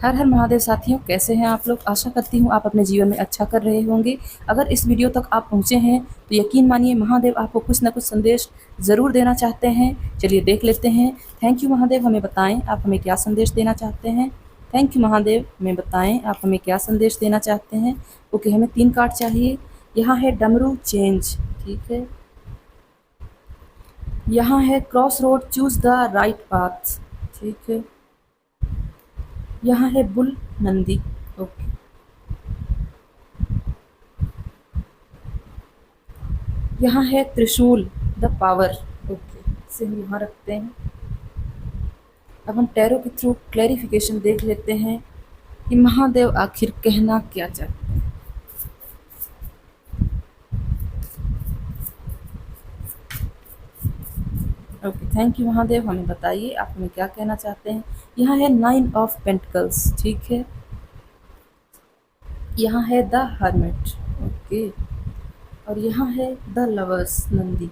हर हर महादेव साथियों, कैसे हैं आप लोग। आशा करती हूँ आप अपने जीवन में अच्छा कर रहे होंगे। अगर इस वीडियो तक आप पहुँचे हैं तो यकीन मानिए महादेव आपको कुछ ना कुछ संदेश ज़रूर देना चाहते हैं। चलिए देख लेते हैं। थैंक यू महादेव, हमें बताएं आप हमें क्या संदेश देना चाहते हैं। थैंक यू महादेव, हमें बताएं आप हमें क्या संदेश देना चाहते हैं। ओके, हमें 3 कार्ड चाहिए। यहाँ है डमरू चेंज, ठीक है। यहाँ है cross road, choose the right path, ठीक है। यहाँ है बुल नंदी, ओके। यहाँ है त्रिशूल, द पावर, ओके। इसे हम यहाँ रखते हैं। अब हम टैरो के थ्रू क्लैरिफिकेशन देख लेते हैं कि महादेव आखिर कहना क्या चाहते हैं। ओके, थैंक यू महादेव, हमें बताइए आप हमें क्या कहना चाहते हैं। यहाँ है 9 ऑफ पेंटिकल्स, ठीक है। यहाँ है द हर्मिट, ओके। और यहाँ है द लवर्स नंदी,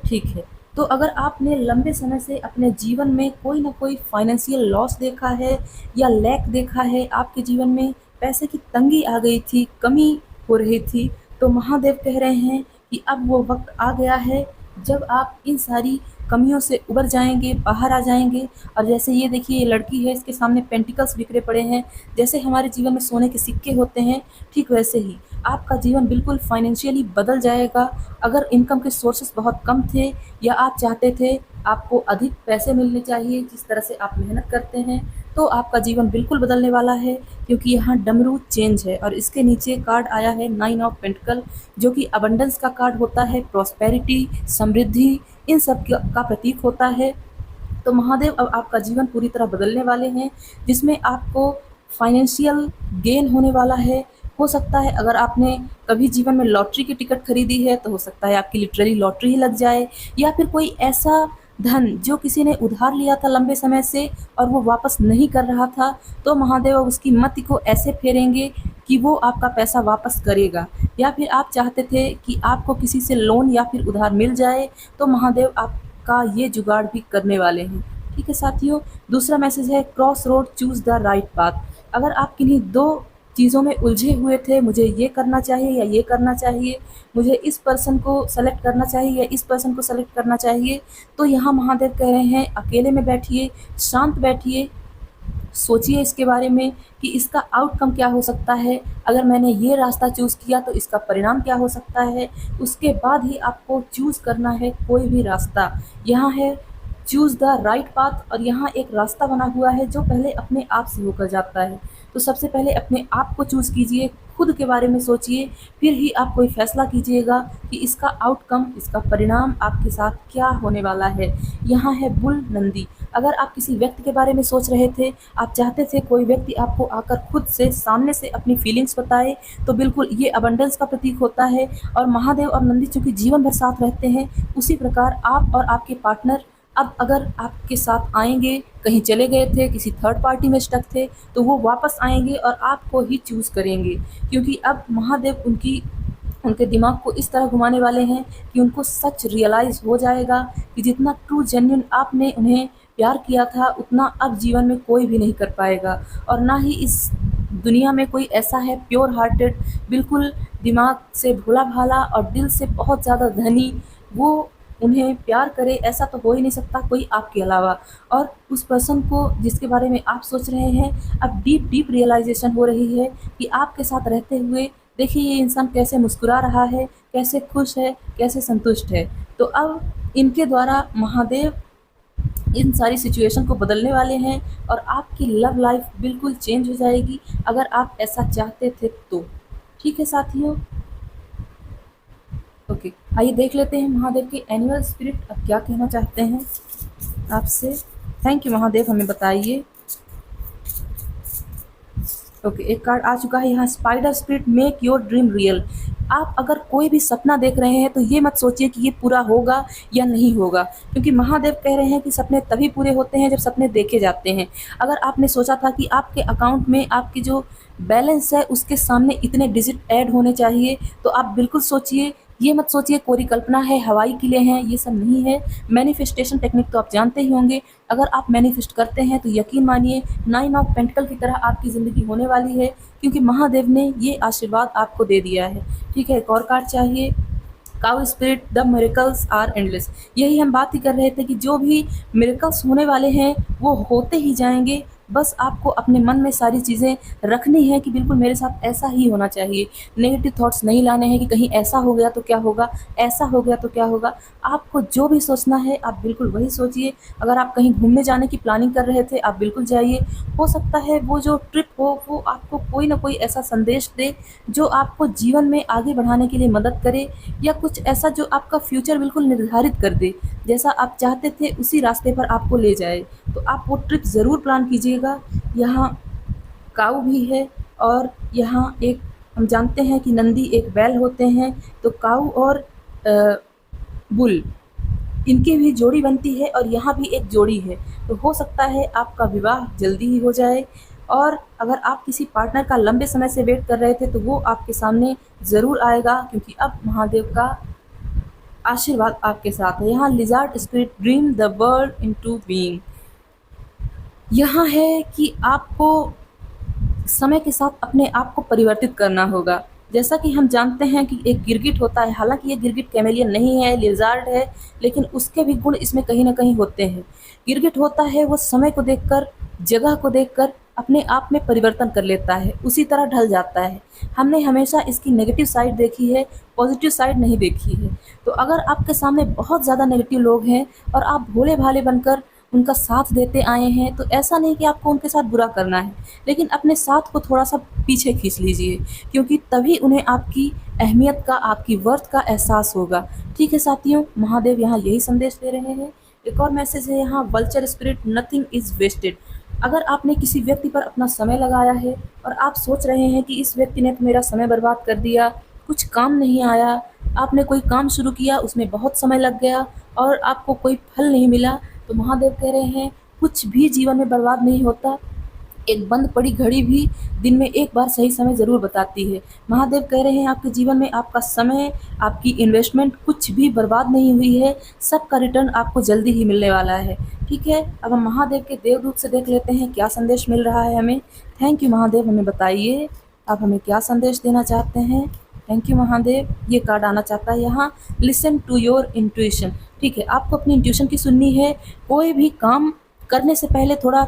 ठीक है। तो अगर आपने लंबे समय से अपने जीवन में कोई ना कोई फाइनेंशियल लॉस देखा है या लैक देखा है, आपके जीवन में पैसे की तंगी आ गई थी, कमी हो रही थी, तो महादेव कह रहे हैं कि अब वो वक्त आ गया है जब आप इन सारी कमियों से उबर जाएंगे, बाहर आ जाएंगे। और जैसे ये देखिए, ये लड़की है, इसके सामने पेंटिकल्स बिखरे पड़े हैं। जैसे हमारे जीवन में सोने के सिक्के होते हैं, ठीक वैसे ही आपका जीवन बिल्कुल फाइनेंशियली बदल जाएगा। अगर इनकम के सोर्सेस बहुत कम थे या आप चाहते थे आपको अधिक पैसे मिलने चाहिए जिस तरह से आप मेहनत करते हैं, तो आपका जीवन बिल्कुल बदलने वाला है, क्योंकि यहाँ डमरू चेंज है। और इसके नीचे कार्ड आया है 9 ऑफ पेंटिकल, जो कि अबंडेंस का कार्ड होता है, प्रॉस्पेरिटी, समृद्धि, इन सब का प्रतीक होता है। तो महादेव अब आपका जीवन पूरी तरह बदलने वाले हैं, जिसमें आपको फाइनेंशियल गेन होने वाला है। हो सकता है अगर आपने कभी जीवन में लॉटरी की टिकट खरीदी है तो हो सकता है आपकी लिटरली लॉटरी ही लग जाए, या फिर कोई ऐसा धन जो किसी ने उधार लिया था लंबे समय से और वो वापस नहीं कर रहा था, तो महादेव अब उसकी मति को ऐसे फेरेंगे कि वो आपका पैसा वापस करेगा। या फिर आप चाहते थे कि आपको किसी से लोन या फिर उधार मिल जाए, तो महादेव आपका ये जुगाड़ भी करने वाले हैं, ठीक है साथियों। दूसरा मैसेज है cross road, choose the right path. अगर आप किन्हीं 2 चीज़ों में उलझे हुए थे, मुझे ये करना चाहिए या ये करना चाहिए, मुझे इस पर्सन को सेलेक्ट करना चाहिए या इस पर्सन को सेलेक्ट करना चाहिए, तो यहाँ महादेव कह रहे हैं अकेले में बैठिए, शांत बैठिए, सोचिए इसके बारे में कि इसका आउटकम क्या हो सकता है। अगर मैंने ये रास्ता चूज़ किया तो इसका परिणाम क्या हो सकता है। उसके बाद ही आपको चूज़ करना है कोई भी रास्ता। यहाँ है चूज़ द राइट पाथ, और यहाँ एक रास्ता बना हुआ है जो पहले अपने आप से होकर जाता है। तो सबसे पहले अपने आप को चूज़ कीजिए, खुद के बारे में सोचिए, फिर ही आप कोई फैसला कीजिएगा कि इसका आउटकम, इसका परिणाम आपके साथ क्या होने वाला है। यहाँ है बुल नंदी। अगर आप किसी व्यक्ति के बारे में सोच रहे थे, आप चाहते थे कोई व्यक्ति आपको आकर खुद से सामने से अपनी फीलिंग्स बताए, तो बिल्कुल ये अबंडेंस का प्रतीक होता है। और महादेव और नंदी चूँकि जीवन भर साथ रहते हैं, उसी प्रकार आप और आपके पार्टनर अब अगर आपके साथ आएंगे, कहीं चले गए थे, किसी थर्ड पार्टी में स्टक थे, तो वो वापस आएंगे और आपको ही चूज़ करेंगे, क्योंकि अब महादेव उनके दिमाग को इस तरह घुमाने वाले हैं कि उनको सच रियलाइज़ हो जाएगा कि जितना ट्रू जेन्युइन आपने उन्हें प्यार किया था, उतना अब जीवन में कोई भी नहीं कर पाएगा। और ना ही इस दुनिया में कोई ऐसा है प्योर हार्टेड, बिल्कुल दिमाग से भोला भाला और दिल से बहुत ज़्यादा धनी, वो उन्हें प्यार करे, ऐसा तो हो ही नहीं सकता कोई आपके अलावा। और उस पर्सन को जिसके बारे में आप सोच रहे हैं, अब डीप डीप रियलाइजेशन हो रही है कि आपके साथ रहते हुए देखिए ये इंसान कैसे मुस्कुरा रहा है, कैसे खुश है, कैसे संतुष्ट है। तो अब इनके द्वारा महादेव इन सारी सिचुएशन को बदलने वाले हैं और आपकी लव लाइफ बिल्कुल चेंज हो जाएगी, अगर आप ऐसा चाहते थे तो। ठीक है साथियों, ओके, आइए देख लेते हैं महादेव के एनिमल स्पिरिट अब क्या कहना चाहते हैं आपसे। थैंक यू महादेव, हमें बताइए। ओके, एक कार्ड आ चुका है यहाँ, spider spirit, make your dream real. आप अगर कोई भी सपना देख रहे हैं तो ये मत सोचिए कि ये पूरा होगा या नहीं होगा, क्योंकि महादेव कह रहे हैं कि सपने तभी पूरे होते हैं जब सपने देखे जाते हैं। अगर आपने सोचा था कि आपके अकाउंट में आपकी जो बैलेंस है उसके सामने इतने डिजिट ऐड होने चाहिए, तो आप बिल्कुल सोचिए ये मत सोचिए कोरी कल्पना है, हवाई किले हैं, ये सब नहीं है। मैनिफेस्टेशन टेक्निक तो आप जानते ही होंगे। अगर आप मैनिफेस्ट करते हैं तो यकीन मानिए 9 ऑफ पेंटिकल की तरह आपकी ज़िंदगी होने वाली है, क्योंकि महादेव ने ये आशीर्वाद आपको दे दिया है। ठीक है, एक और कार्ड चाहिए। Cow spirit, the miracles are endless. यही हम बात ही कर रहे थे कि जो भी मिरेकल्स होने वाले हैं वो होते ही जाएंगे। बस आपको अपने मन में सारी चीज़ें रखनी है कि बिल्कुल मेरे साथ ऐसा ही होना चाहिए। नेगेटिव थॉट्स नहीं लाने हैं कि कहीं ऐसा हो गया तो क्या होगा, ऐसा हो गया तो क्या होगा। आपको जो भी सोचना है आप बिल्कुल वही सोचिए। अगर आप कहीं घूमने जाने की प्लानिंग कर रहे थे आप बिल्कुल जाइए। हो सकता है वो जो ट्रिप हो वो आपको कोई ना कोई ऐसा संदेश दे जो आपको जीवन में आगे बढ़ाने के लिए मदद करे, या कुछ ऐसा जो आपका फ्यूचर बिल्कुल निर्धारित कर दे, जैसा आप चाहते थे उसी रास्ते पर आपको ले जाए। तो आप वो ट्रिप ज़रूर प्लान कीजिएगा। यहाँ काऊ भी है, और यहाँ एक हम जानते हैं कि नंदी एक बैल होते हैं, तो काऊ और बुल, इनकी भी जोड़ी बनती है, और यहाँ भी एक जोड़ी है। तो हो सकता है आपका विवाह जल्दी ही हो जाए। और अगर आप किसी पार्टनर का लंबे समय से वेट कर रहे थे तो वो आपके सामने ज़रूर आएगा, क्योंकि अब महादेव का आशीर्वाद आपके साथ है। यहाँ lizard spirit dream the world into being. यहाँ है कि आपको समय के साथ अपने आप को परिवर्तित करना होगा। जैसा कि हम जानते हैं कि एक गिरगिट होता है, हालांकि ये गिरगिट कैमेलियन नहीं है, लिजार्ड है, लेकिन उसके भी गुण इसमें कहीं ना कहीं होते हैं। गिरगिट होता है वो समय को देखकर, जगह को देखकर अपने आप में परिवर्तन कर लेता है, उसी तरह ढल जाता है। हमने हमेशा इसकी नेगेटिव साइड देखी है, पॉजिटिव साइड नहीं देखी है। तो अगर आपके सामने बहुत ज़्यादा नेगेटिव लोग हैं और आप भोले भाले बनकर उनका साथ देते आए हैं, तो ऐसा नहीं कि आपको उनके साथ बुरा करना है, लेकिन अपने साथ को थोड़ा सा पीछे खींच लीजिए, क्योंकि तभी उन्हें आपकी अहमियत का, आपकी वर्थ का एहसास होगा। ठीक है साथियों, महादेव यहाँ यही संदेश दे रहे हैं। एक और मैसेज है यहाँ, vulture spirit, nothing is wasted. अगर आपने किसी व्यक्ति पर अपना समय लगाया है और आप सोच रहे हैं कि इस व्यक्ति ने तो मेरा समय बर्बाद कर दिया, कुछ काम नहीं आया, आपने कोई काम शुरू किया उसमें बहुत समय लग गया और आपको कोई फल नहीं मिला, तो महादेव कह रहे हैं कुछ भी जीवन में बर्बाद नहीं होता। एक बंद पड़ी घड़ी भी दिन में एक बार सही समय ज़रूर बताती है। महादेव कह रहे हैं आपके जीवन में आपका समय, आपकी इन्वेस्टमेंट कुछ भी बर्बाद नहीं हुई है, सबका रिटर्न आपको जल्दी ही मिलने वाला है। ठीक है, अब हम महादेव के देवदूत से देख लेते हैं क्या संदेश मिल रहा है हमें। थैंक यू महादेव, हमें बताइए आप हमें क्या संदेश देना चाहते हैं। Thank you Mahadev. ये कार्ड आना चाहता है यहाँ, लिसन टू योर इंट्यूशन। ठीक है, आपको अपनी इंट्यूशन की सुननी है। कोई भी काम करने से पहले थोड़ा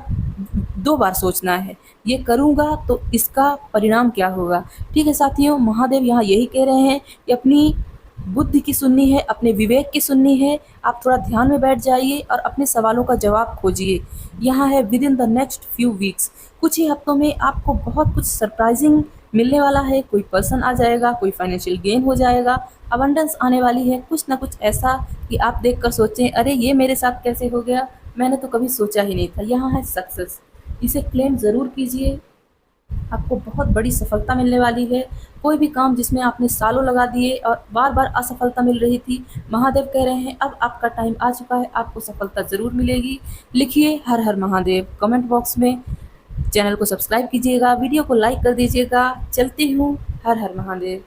2 बार सोचना है, ये करूँगा तो इसका परिणाम क्या होगा। ठीक है साथियों, महादेव यहाँ यही कह रहे हैं कि अपनी बुद्धि की सुननी है, अपने विवेक की सुननी है। आप थोड़ा ध्यान में बैठ जाइए और अपने सवालों का जवाब खोजिए। यहाँ है with in the next few weeks, कुछ ही हफ्तों में आपको बहुत कुछ सरप्राइजिंग मिलने वाला है। कोई पर्सन आ जाएगा, कोई फाइनेंशियल गेन हो जाएगा, अबंडेंस आने वाली है, कुछ ना कुछ ऐसा कि आप देखकर सोचें अरे ये मेरे साथ कैसे हो गया, मैंने तो कभी सोचा ही नहीं था। यहाँ है सक्सेस, इसे क्लेम ज़रूर कीजिए, आपको बहुत बड़ी सफलता मिलने वाली है। कोई भी काम जिसमें आपने सालों लगा दिए और बार बार असफलता मिल रही थी, महादेव कह रहे हैं अब आपका टाइम आ चुका है, आपको सफलता ज़रूर मिलेगी। लिखिए हर हर महादेव कमेंट बॉक्स में। चैनल को सब्सक्राइब कीजिएगा, वीडियो को लाइक कर दीजिएगा। चलती हूँ, हर हर महादेव।